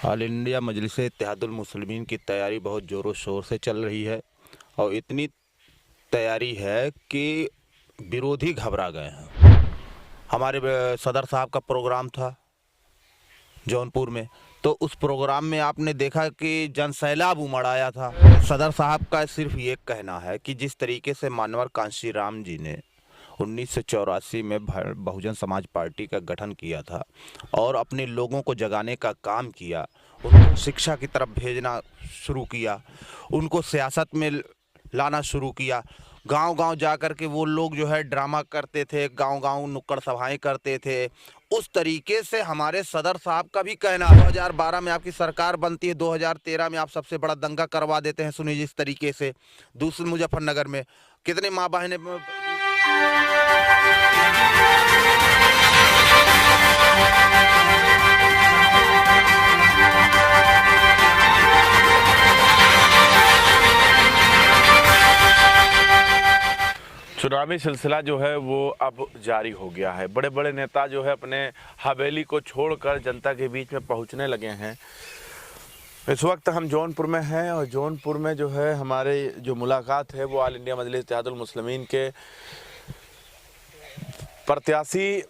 All India Majlis-e-Ittehadul मुस्लिमीन की तैयारी बहुत ज़ोरों शोर से चल रही है और इतनी तैयारी है कि विरोधी घबरा गए हैं। हमारे सदर साहब का प्रोग्राम था जौनपुर में, तो उस प्रोग्राम में आपने देखा कि जनसैलाब उमड़ आया था। सदर साहब का सिर्फ ये कहना है कि जिस तरीके से मानवर कांशीराम जी ने 1984 में बहुजन समाज पार्टी का गठन किया था और अपने लोगों को जगाने का काम किया, उनको शिक्षा की तरफ भेजना शुरू किया, उनको सियासत में लाना शुरू किया। गांव-गांव जाकर के वो लोग जो है ड्रामा करते थे, गांव-गांव नुक्कड़ सभाएं करते थे। उस तरीके से हमारे सदर साहब का भी कहना है 2012 में आपकी सरकार बनती है, 2013 में आप सबसे बड़ा दंगा करवा देते हैं। सुनिए जिस तरीके से दूसरे मुजफ्फरनगर में कितने माँ बहनें चुनावी सिलसिला जो है वो अब जारी हो गया है। बड़े बड़े नेता जो है अपने हवेली को छोड़कर जनता के बीच में पहुंचने लगे हैं। इस वक्त हम जौनपुर में हैं और जौनपुर में जो है हमारे जो मुलाकात है वो ऑल इंडिया मजलिस-ए-इत्तेहादुल मुस्लिमीन के प्रत्याशी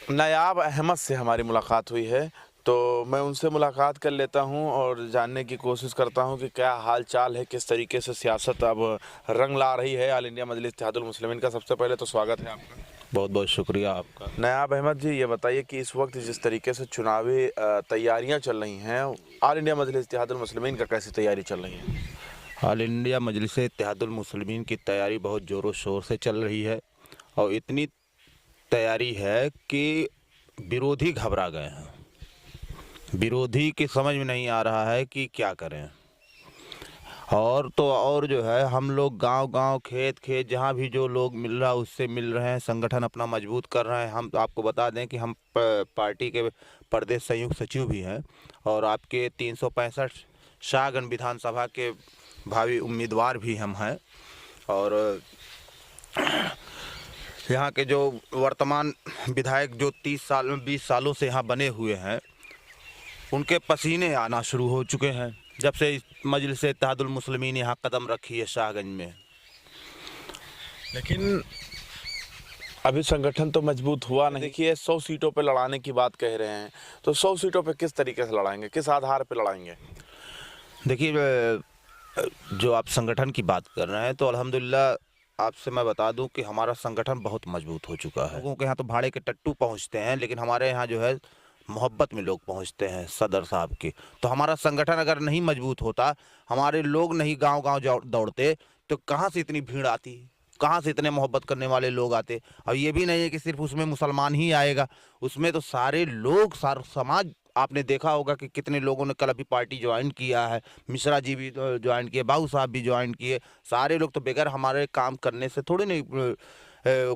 नायाब अहमद से हमारी मुलाकात हुई है। तो मैं उनसे मुलाकात कर लेता हूं और जानने की कोशिश करता हूं कि क्या हाल चाल है, किस तरीके से सियासत अब रंग ला रही है ऑल इंडिया मजलिस-ए-इत्तेहादुल मुस्लिमीन का। सबसे पहले तो स्वागत है आपका। बहुत बहुत शुक्रिया आपका। नायाब अहमद जी, ये बताइए कि इस वक्त जिस तरीके से चुनावी तैयारियां चल रही हैं, ऑल इंडिया मजलिस-ए-इत्तेहादुल मुस्लिमीन का कैसी तैयारी चल रही है? ऑल इंडिया मजलिस-ए-इत्तेहादुल मुस्लिमीन की तैयारी बहुत ज़ोरों शोर से चल रही है और इतनी तैयारी है कि विरोधी घबरा गए हैं। विरोधी की समझ में नहीं आ रहा है कि क्या करें। और तो और जो है हम लोग गांव-गांव, खेत-खेत जहां भी जो लोग मिल रहा उससे मिल रहे हैं, संगठन अपना मजबूत कर रहे हैं। हम आपको बता दें कि हम पार्टी के प्रदेश संयुक्त सचिव भी हैं और आपके 365 शाहगंज विधानसभा के भावी उम्मीदवार भी हम हैं। और यहाँ के जो वर्तमान विधायक जो 20 सालों से यहाँ बने हुए हैं, उनके पसीने आना शुरू हो चुके हैं जब से मजलिस-ए-इत्तेहादुल मुस्लिमीन यहाँ कदम रखी है शाहगंज में। लेकिन अभी संगठन तो मजबूत हुआ नहीं। देखिए 100 सीटों पे लड़ाने की बात कह रहे हैं, तो 100 सीटों पे किस तरीके से लड़ाएंगे, किस आधार पे लड़ाएंगे? देखिए जो आप संगठन की बात कर रहे हैं तो अल्हम्दुलिल्लाह आपसे मैं बता दूं कि हमारा संगठन बहुत मजबूत हो चुका है। लोगों के यहाँ तो भाड़े के टट्टू पहुँचते हैं, लेकिन हमारे यहाँ जो है मोहब्बत में लोग पहुँचते हैं सदर साहब के। तो हमारा संगठन अगर नहीं मजबूत होता, हमारे लोग नहीं गांव-गांव दौड़ते, तो कहाँ से इतनी भीड़ आती, कहाँ से इतने मोहब्बत करने वाले लोग आते। और ये भी नहीं है कि सिर्फ उसमें मुसलमान ही आएगा, उसमें तो सारे लोग, सारा समाज। आपने देखा होगा कि कितने लोगों ने कल अभी पार्टी ज्वाइन किया है। मिश्रा जी भी ज्वाइन किए, बाबू साहब भी ज्वाइन किए। सारे लोग तो बगैर हमारे काम करने से थोड़ी नहीं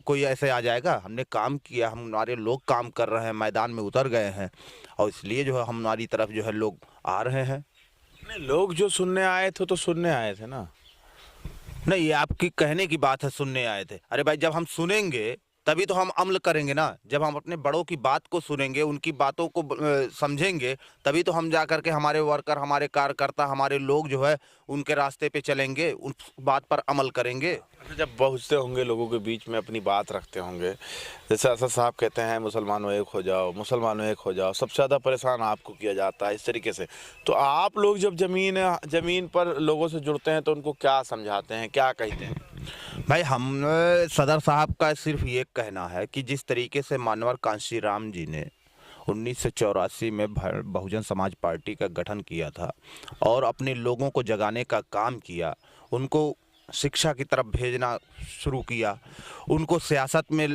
कोई ऐसे आ जाएगा। हमने काम किया, हमारे लोग काम कर रहे हैं, मैदान में उतर गए हैं और इसलिए जो है हमारी तरफ जो है लोग आ रहे हैं। नहीं, लोग जो सुनने आए थे तो सुनने आए थे ना। नहीं, ये आपकी कहने की बात है, सुनने आए थे। अरे भाई, जब हम सुनेंगे तभी तो हम अमल करेंगे ना। जब हम अपने बड़ों की बात को सुनेंगे, उनकी बातों को समझेंगे, तभी तो हम जा करके हमारे वर्कर, हमारे कार्यकर्ता, हमारे लोग जो है उनके रास्ते पे चलेंगे, उस बात पर अमल करेंगे। अच्छा, जब पहुँचते होंगे लोगों के बीच में, अपनी बात रखते होंगे, जैसे असद साहब कहते हैं मुसलमानों एक हो जाओ, मुसलमानों एक हो जाओ, सबसे ज़्यादा परेशान आपको किया जाता है, इस तरीके से। तो आप लोग जब ज़मीन पर लोगों से जुड़ते हैं तो उनको क्या समझाते हैं, क्या कहते हैं? भाई, हम सदर साहब का सिर्फ ये कहना है कि जिस तरीके से मानवर कांशीराम जी ने 1984 में बहुजन समाज पार्टी का गठन किया था और अपने लोगों को जगाने का काम किया, उनको शिक्षा की तरफ भेजना शुरू किया, उनको सियासत में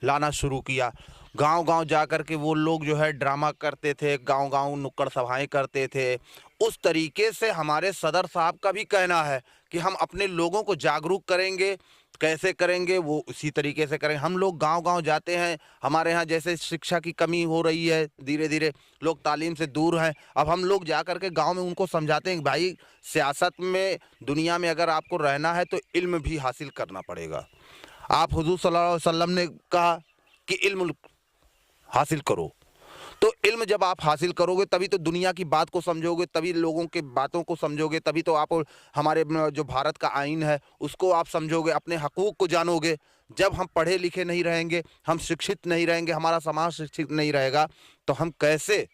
लाना शुरू किया। गांव-गांव जाकर के वो लोग जो है ड्रामा करते थे, गांव-गांव नुक्कड़ सभाएं करते थे। उस तरीके से हमारे सदर साहब का भी कहना है कि हम अपने लोगों को जागरूक करेंगे। कैसे करेंगे वो उसी तरीके से करेंगे। हम लोग गांव-गांव जाते हैं, हमारे यहाँ जैसे शिक्षा की कमी हो रही है, धीरे-धीरे लोग तालीम से दूर हैं। अब हम लोग जा कर के गाँव में उनको समझाते हैं कि भाई, सियासत में, दुनिया में अगर आपको रहना है तो इल्म भी हासिल करना पड़ेगा। आप हुज़ूर सल्लल्लाहु अलैहि वसल्लम ने कहा कि इल्म हासिल करो, तो इल्म जब आप हासिल करोगे तभी तो दुनिया की बात को समझोगे, तभी लोगों के बातों को समझोगे, तभी तो आप हमारे जो भारत का आईन है उसको आप समझोगे, अपने हकूक़ को जानोगे। जब हम पढ़े लिखे नहीं रहेंगे, हम शिक्षित नहीं रहेंगे, हमारा समाज शिक्षित नहीं रहेगा, तो हम कैसे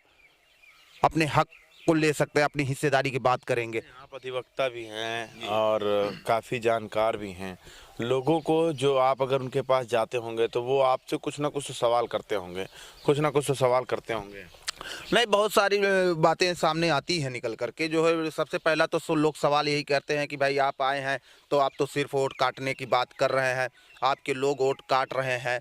अपने हक को ले सकते हैं, अपनी हिस्सेदारी की बात करेंगे। आप अधिवक्ता भी हैं और काफ़ी जानकार भी हैं। लोगों को जो आप अगर उनके पास जाते होंगे तो वो आपसे कुछ ना कुछ तो सवाल करते होंगे, कुछ ना कुछ तो सवाल करते होंगे। नहीं, बहुत सारी बातें सामने आती हैं निकल करके। जो है सबसे पहला तो लोग सवाल यही करते हैं कि भाई आप आए हैं तो आप तो सिर्फ वोट काटने की बात कर रहे हैं, आपके लोग वोट काट रहे हैं।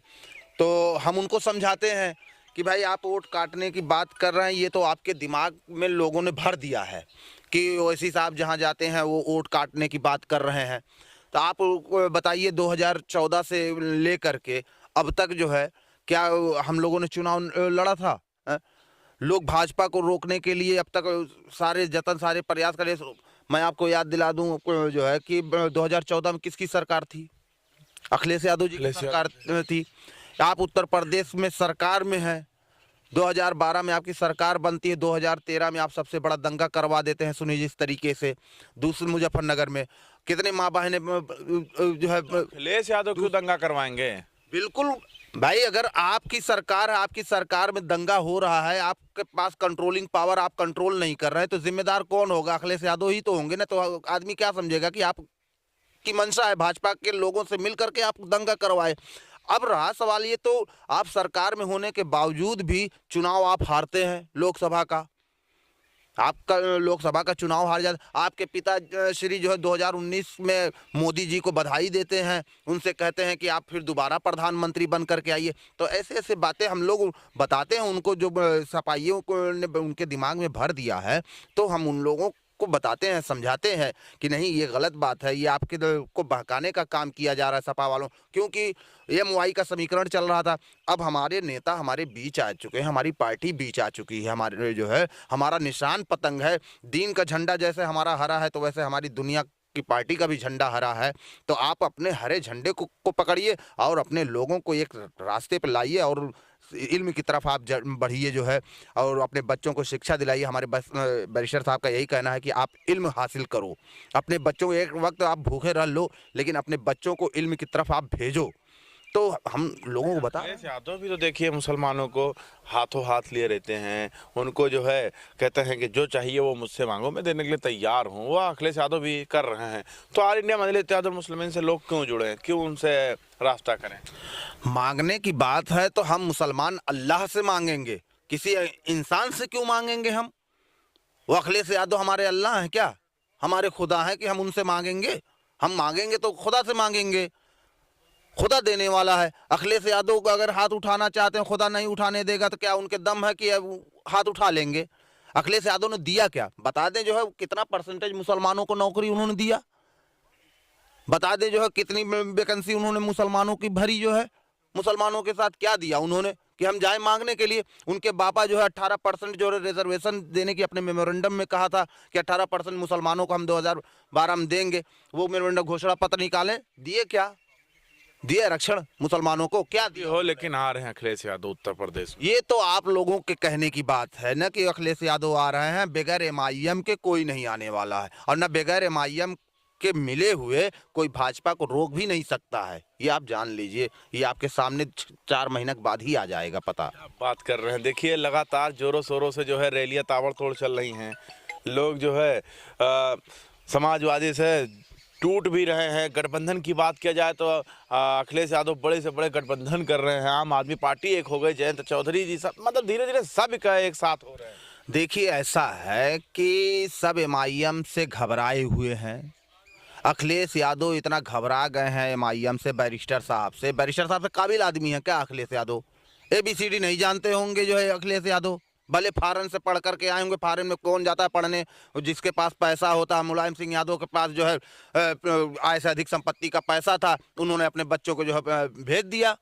तो हम उनको समझाते हैं कि भाई आप वोट काटने की बात कर रहे हैं, ये तो आपके दिमाग में लोगों ने भर दिया है कि ओवैसी साहब जहाँ जाते हैं वो वोट काटने की बात कर रहे हैं। तो आप बताइए 2014 से लेकर के अब तक जो है क्या हम लोगों ने चुनाव लड़ा था? लोग भाजपा को रोकने के लिए अब तक सारे जतन, सारे प्रयास करे। मैं आपको याद दिला दूं जो है कि 2014 में किसकी सरकार थी? अखिलेश यादव जी की सरकार थी। आप उत्तर प्रदेश में सरकार में हैं, 2012 में आपकी सरकार बनती है, 2013 में आप सबसे बड़ा दंगा करवा देते हैं सुनिश्चित तरीके से। दूसरे मुजफ्फरनगर में कितने माँ बहने जो है अखिलेश यादव क्यों दंगा करवाएंगे? बिल्कुल भाई, अगर आपकी सरकार है, आपकी सरकार में दंगा हो रहा है, आपके पास कंट्रोलिंग पावर, आप कंट्रोल नहीं कर रहे हैं, तो जिम्मेदार कौन होगा? अखिलेश यादव ही तो होंगे ना। तो आदमी क्या समझेगा कि आप की मंशा है भाजपा के लोगों से मिल करके आप दंगा करवाए। अब रहा सवाल ये, तो आप सरकार में होने के बावजूद भी चुनाव आप हारते हैं लोकसभा का, आपका लोकसभा का चुनाव हार जाता। आपके पिता श्री जो है 2019 में मोदी जी को बधाई देते हैं, उनसे कहते हैं कि आप फिर दोबारा प्रधानमंत्री बन करके आइए। तो ऐसे ऐसे बातें हम लोग बताते हैं उनको, जो सपाइयों को ने उनके दिमाग में भर दिया है। तो हम उन लोगों को बताते हैं, समझाते हैं कि नहीं, ये गलत बात है, ये आपके को बहकाने का काम किया जा रहा है सपा वालों, क्योंकि MY का समीकरण चल रहा था। अब हमारे नेता हमारे बीच आ चुके हैं, हमारी पार्टी बीच आ चुकी है, हमारे जो है हमारा निशान पतंग है। दीन का झंडा जैसे हमारा हरा है, तो वैसे हमारी दुनिया की पार्टी का भी झंडा हरा है। तो आप अपने हरे झंडे को पकड़िए और अपने लोगों को एक रास्ते पर लाइए और इल्म की तरफ आप बढ़िए जो है, और अपने बच्चों को शिक्षा दिलाइए। हमारे बैरिस्टर साहब का यही कहना है कि आप इल्म हासिल करो, अपने बच्चों को, एक वक्त आप भूखे रह लो लेकिन अपने बच्चों को इल्म की तरफ आप भेजो। तो हम लोगों को बता, अखिलेश यादव भी तो देखिए मुसलमानों को हाथों हाथ लिए रहते हैं, उनको जो है कहते हैं कि जो चाहिए वो मुझसे मांगो, मैं देने के लिए तैयार हूँ। वो अखिलेश यादव भी कर रहे हैं। तो ऑल इंडिया मजलिस इत्तेहादुल मुस्लिमीन से लोग क्यों जुड़े, क्यों उनसे रास्ता करें? मांगने की बात है तो हम मुसलमान अल्लाह से मांगेंगे, किसी इंसान से क्यों मांगेंगे हम? वो अखिलेश यादव हमारे अल्लाह हैं क्या? हमारे खुदा हैं कि हम उनसे मांगेंगे? हम मांगेंगे तो खुदा से मांगेंगे, खुदा देने वाला है। अखिलेश यादव को अगर हाथ उठाना चाहते हैं, खुदा नहीं उठाने देगा, तो क्या उनके दम है कि हाथ उठा लेंगे? अखिलेश यादव ने दिया क्या? बता दें जो है कितना परसेंटेज मुसलमानों को नौकरी उन्होंने दिया, बता दें जो है कितनी वैकेंसी उन्होंने मुसलमानों की भरी, जो है मुसलमानों के साथ क्या दिया उन्होंने कि हम जाए मांगने के लिए। उनके बापा जो है 18% जो रिजर्वेशन देने की अपने मेमोरेंडम में कहा था कि 18% मुसलमानों को हम 2012 में देंगे। वो मेमोरेंडम घोषणा पत्र निकाले, दिए क्या? दिए आरक्षण मुसलमानों को? क्या दिया हो, लेकिन आ रहे हैं अखिलेश यादव उत्तर प्रदेश में। ये तो आप लोगों के कहने की बात है ना कि अखिलेश यादव आ रहे हैं। बगैर MIM के कोई नहीं आने वाला है, और ना बगैर MIM के मिले हुए कोई भाजपा को रोक भी नहीं सकता है। ये आप जान लीजिए, ये आपके सामने 4 महीने के बाद ही आ जाएगा पता। आप बात कर रहे हैं, देखिए लगातार जोरों शोरों से जो है रैलियां ताबड़तोड़ चल रही हैं। लोग जो है समाजवादी से टूट भी रहे हैं। गठबंधन की बात किया जाए तो अखिलेश यादव बड़े से बड़े गठबंधन कर रहे हैं। आम आदमी पार्टी एक हो गई, जयंत चौधरी जी, सब मतलब धीरे धीरे सब का एक साथ हो रहे हैं। देखिए ऐसा है कि सब MIM से घबराए हुए हैं। अखिलेश यादव इतना घबरा गए हैं MIM से, बैरिस्टर साहब से। बैरिस्टर साहब से काबिल आदमी है क्या अखिलेश यादव? ABCD नहीं जानते होंगे जो है अखिलेश यादव, भले फॉरेन से पढ़ करके आए होंगे। फॉरेन में कौन जाता है पढ़ने? जिसके पास पैसा होता है। मुलायम सिंह यादव के पास जो है आय से अधिक संपत्ति का पैसा था, उन्होंने अपने बच्चों को जो है भेज दिया।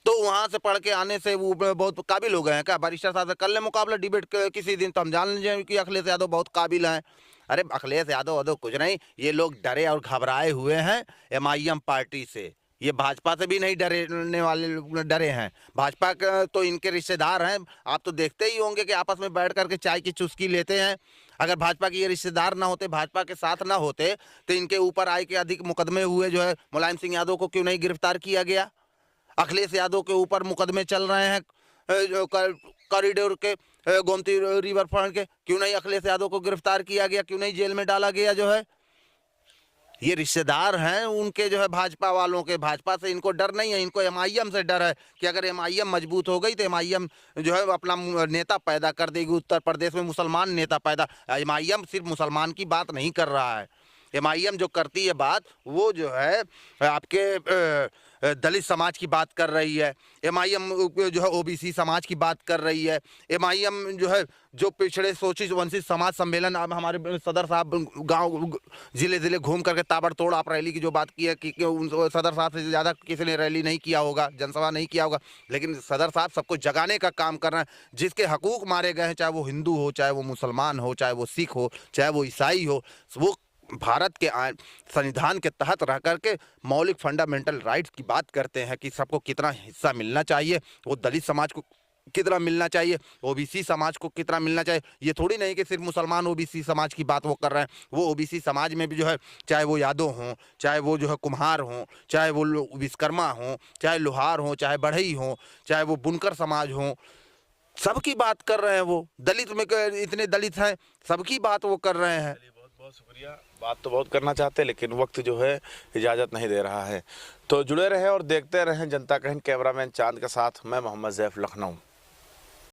तो वहाँ से पढ़ के आने से वो बहुत काबिल हो गए हैं क्या? बैरिस्टर साहब से कर ले मुकाबला, डिबेट किसी दिन, तो हम जान लीजिए कि अखिलेश यादव बहुत काबिल हैं। अरे अखिलेश यादव कुछ नहीं, ये लोग डरे और घबराए हुए हैं MIM पार्टी से। ये भाजपा से भी नहीं डरने वाले डरे हैं। भाजपा का तो इनके रिश्तेदार हैं। आप तो देखते ही होंगे कि आपस में बैठ करके चाय की चुस्की लेते हैं। अगर भाजपा के ये रिश्तेदार ना होते, भाजपा के साथ ना होते, तो इनके ऊपर आय के अधिक मुकदमे हुए। जो है मुलायम सिंह यादव को क्यों नहीं गिरफ्तार किया गया? अखिलेश यादव के ऊपर मुकदमे चल रहे हैं कॉरिडोर के, गोमती रिवर फ्रंट के, क्यों नहीं अखिलेश यादव को गिरफ्तार किया गया? क्यों नहीं जेल में डाला गया? जो है ये रिश्तेदार हैं उनके, जो है भाजपा वालों के। भाजपा से इनको डर नहीं है, इनको एमआईएम से डर है कि अगर एमआईएम मजबूत हो गई तो एमआईएम जो है अपना नेता पैदा कर देगी। उत्तर प्रदेश में मुसलमान नेता पैदा। एमआईएम सिर्फ मुसलमान की बात नहीं कर रहा है। एमआईएम जो करती है बात, वो जो है आपके दलित समाज की बात कर रही है। एमआईएम जो है ओबीसी समाज की बात कर रही है। एमआईएम जो है जो पिछड़े शोषित वंचित समाज सम्मेलन, अब हमारे सदर साहब गांव जिले जिले घूम करके ताबड़तोड़ आप रैली की जो बात की है कि सदर साहब से ज़्यादा किसी ने रैली नहीं किया होगा, जनसभा नहीं किया होगा, लेकिन सदर साहब सबको जगाने का काम कर रहे हैं। जिसके हकूक़ मारे गए हैं, चाहे वो हिंदू हो, चाहे वो मुसलमान हो, चाहे वो सिख हो, चाहे वो ईसाई हो, वो भारत के संविधान के तहत रह करके मौलिक फंडामेंटल राइट्स की बात करते हैं कि सबको कितना हिस्सा मिलना चाहिए। वो दलित समाज को कितना मिलना चाहिए, ओबीसी समाज को कितना मिलना चाहिए। ये थोड़ी नहीं कि सिर्फ मुसलमान ओबीसी समाज की बात वो कर रहे हैं। वो ओबीसी समाज में भी जो है, चाहे वो यादव हों, चाहे वो जो है कुम्हार हों, चाहे वो विश्वकर्मा हों, चाहे लोहार हों, चाहे बढ़ई हों, चाहे वो बुनकर समाज हों, सबकी बात कर रहे हैं। वो दलित में इतने दलित हैं, सबकी बात वो कर रहे हैं। बहुत बहुत शुक्रिया। बात तो बहुत करना चाहते हैं, लेकिन वक्त जो है इजाज़त नहीं दे रहा है। तो जुड़े रहें और देखते रहें जनता का हिंद। कैमरामैन चांद के साथ मैं मोहम्मद ज़ैफ, लखनऊ।